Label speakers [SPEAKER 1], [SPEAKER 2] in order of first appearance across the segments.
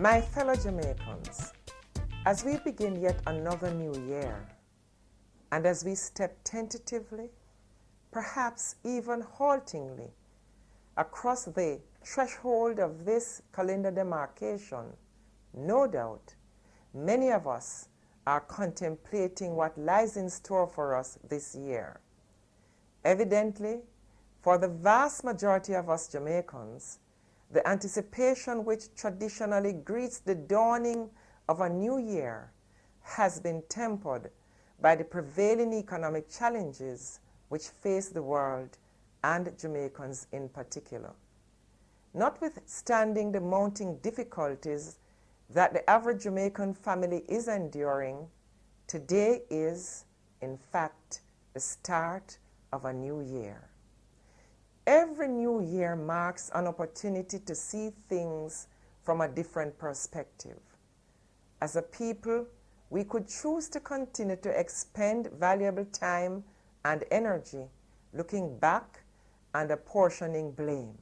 [SPEAKER 1] My fellow Jamaicans, as we begin yet another new year, and as we step tentatively, perhaps even haltingly, across the threshold of this calendar demarcation, no doubt, many of us are contemplating what lies in store for us this year. Evidently, for the vast majority of us Jamaicans, the anticipation which traditionally greets the dawning of a new year has been tempered by the prevailing economic challenges which face the world and Jamaicans in particular. Notwithstanding the mounting difficulties that the average Jamaican family is enduring, today is, in fact, the start of a new year. Every new year marks an opportunity to see things from a different perspective. As a people, we could choose to continue to expend valuable time and energy looking back and apportioning blame.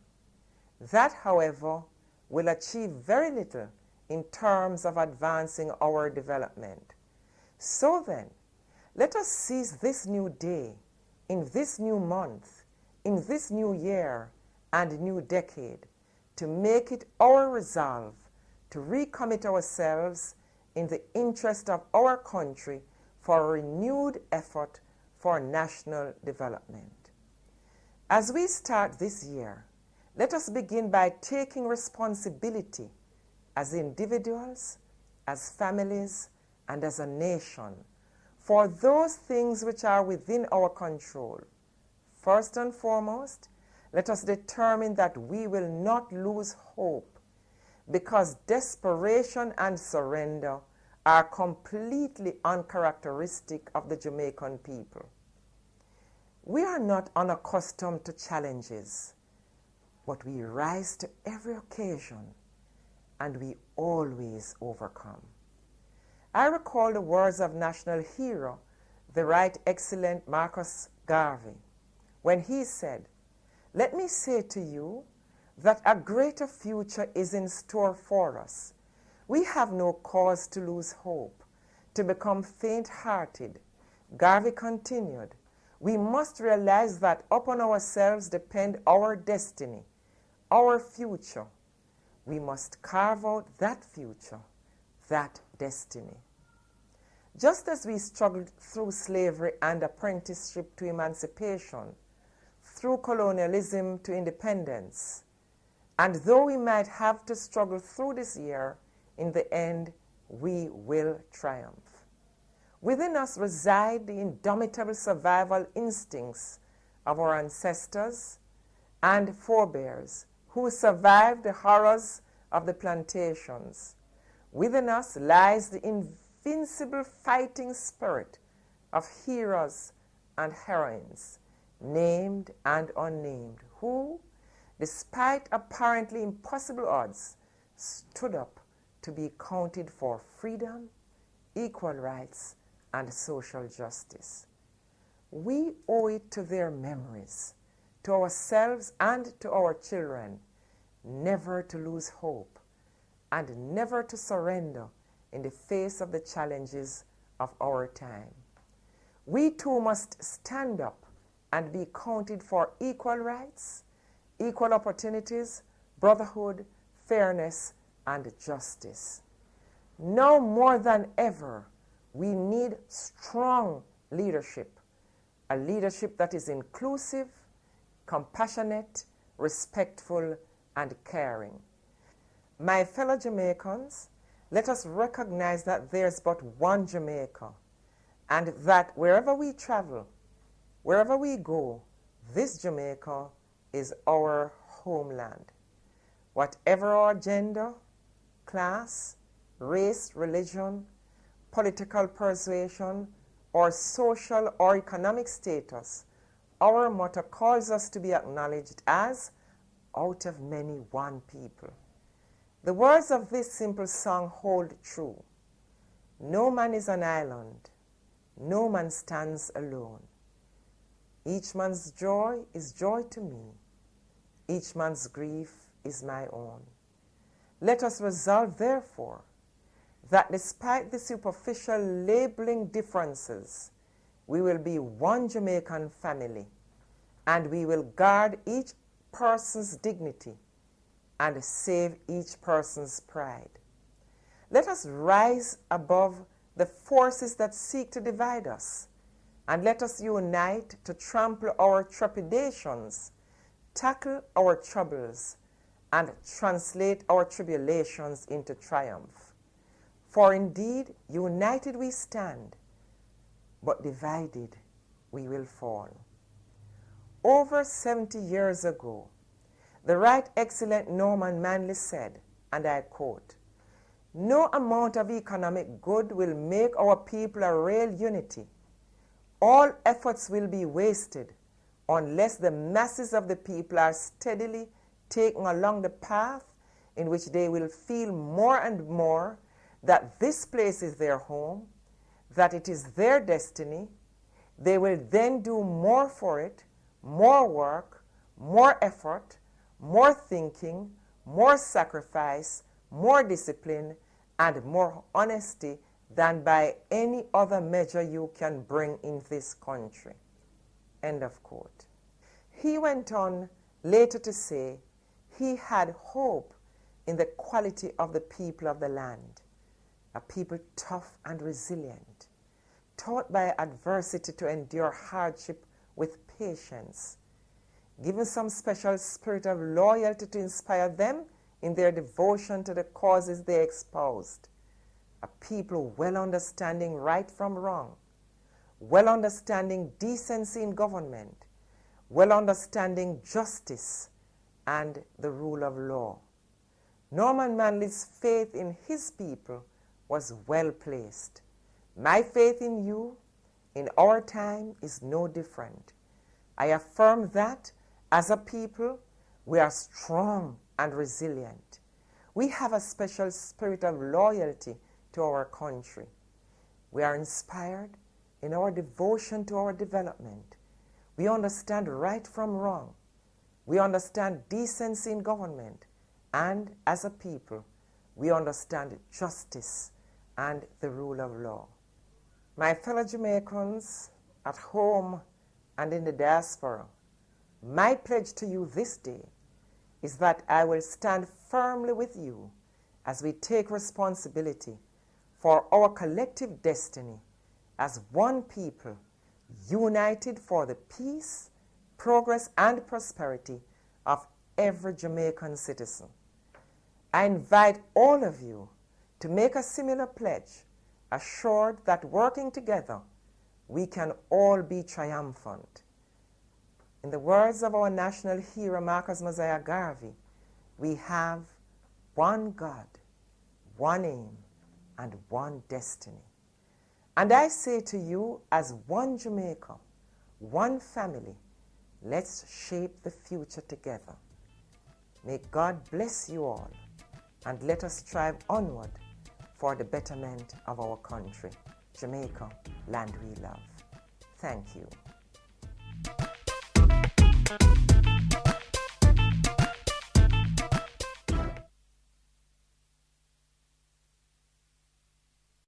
[SPEAKER 1] That, however, will achieve very little in terms of advancing our development. So then, let us seize this new day, in this new month, in this new year and new decade, to make it our resolve to recommit ourselves in the interest of our country for a renewed effort for national development. As we start this year, let us begin by taking responsibility as individuals, as families, and as a nation for those things which are within our control. First and foremost, let us determine that we will not lose hope, because desperation and surrender are completely uncharacteristic of the Jamaican people. We are not unaccustomed to challenges, but we rise to every occasion, and we always overcome. I recall the words of national hero, the Right Excellent Marcus Garvey, when he said, "Let me say to you that a greater future is in store for us. We have no cause to lose hope, to become faint-hearted." Garvey continued, "We must realize that upon ourselves depend our destiny, our future. We must carve out that future, that destiny." Just as we struggled through slavery and apprenticeship to emancipation, through colonialism to independence, and though we might have to struggle through this year, in the end, we will triumph. Within us reside the indomitable survival instincts of our ancestors and forebears who survived the horrors of the plantations. Within us lies the invincible fighting spirit of heroes and heroines, named and unnamed, who, despite apparently impossible odds, stood up to be counted for freedom, equal rights, and social justice. We owe it to their memories, to ourselves and to our children, never to lose hope and never to surrender in the face of the challenges of our time. We too must stand up and be counted for equal rights, equal opportunities, brotherhood, fairness, and justice. Now more than ever, we need strong leadership, a leadership that is inclusive, compassionate, respectful, and caring. My fellow Jamaicans, let us recognize that there's but one Jamaica, and that wherever we travel, wherever we go, this Jamaica is our homeland. Whatever our gender, class, race, religion, political persuasion, or social or economic status, our motto calls us to be acknowledged as out of many one people. The words of this simple song hold true. No man is an island, no man stands alone. Each man's joy is joy to me, each man's grief is my own. Let us resolve, therefore, that despite the superficial labeling differences, we will be one Jamaican family, and we will guard each person's dignity and save each person's pride. Let us rise above the forces that seek to divide us, and let us unite to trample our trepidations, tackle our troubles, and translate our tribulations into triumph. For indeed, united we stand, but divided we will fall. Over 70 years ago, the Right Excellent Norman Manley said, and I quote, "No amount of economic good will make our people a real unity. All efforts will be wasted unless the masses of the people are steadily taken along the path in which they will feel more and more that this place is their home, that it is their destiny. They will then do more for it, more work, more effort, more thinking, more sacrifice, more discipline, and more honesty than by any other measure you can bring in this country." End of quote. He went on later to say he had hope in the quality of the people of the land, a people tough and resilient, taught by adversity to endure hardship with patience, given some special spirit of loyalty to inspire them in their devotion to the causes they espoused, a people well understanding right from wrong, well understanding decency in government, well understanding justice and the rule of law. Norman Manley's faith in his people was well placed. My faith in you in our time is no different. I affirm that as a people, we are strong and resilient. We have a special spirit of loyalty to our country. We are inspired in our devotion to our development. We understand right from wrong. We understand decency in government. And as a people, we understand justice and the rule of law. My fellow Jamaicans at home and in the diaspora, my pledge to you this day is that I will stand firmly with you as we take responsibility for our collective destiny as one people, united for the peace, progress, and prosperity of every Jamaican citizen. I invite all of you to make a similar pledge, assured that working together, we can all be triumphant. In the words of our national hero, Marcus Mosiah Garvey, we have one God, one aim, and one destiny. And I say to you, as one Jamaica, one family, let's shape the future together. May God bless you all, and let us strive onward for the betterment of our country, Jamaica, land we love. Thank you.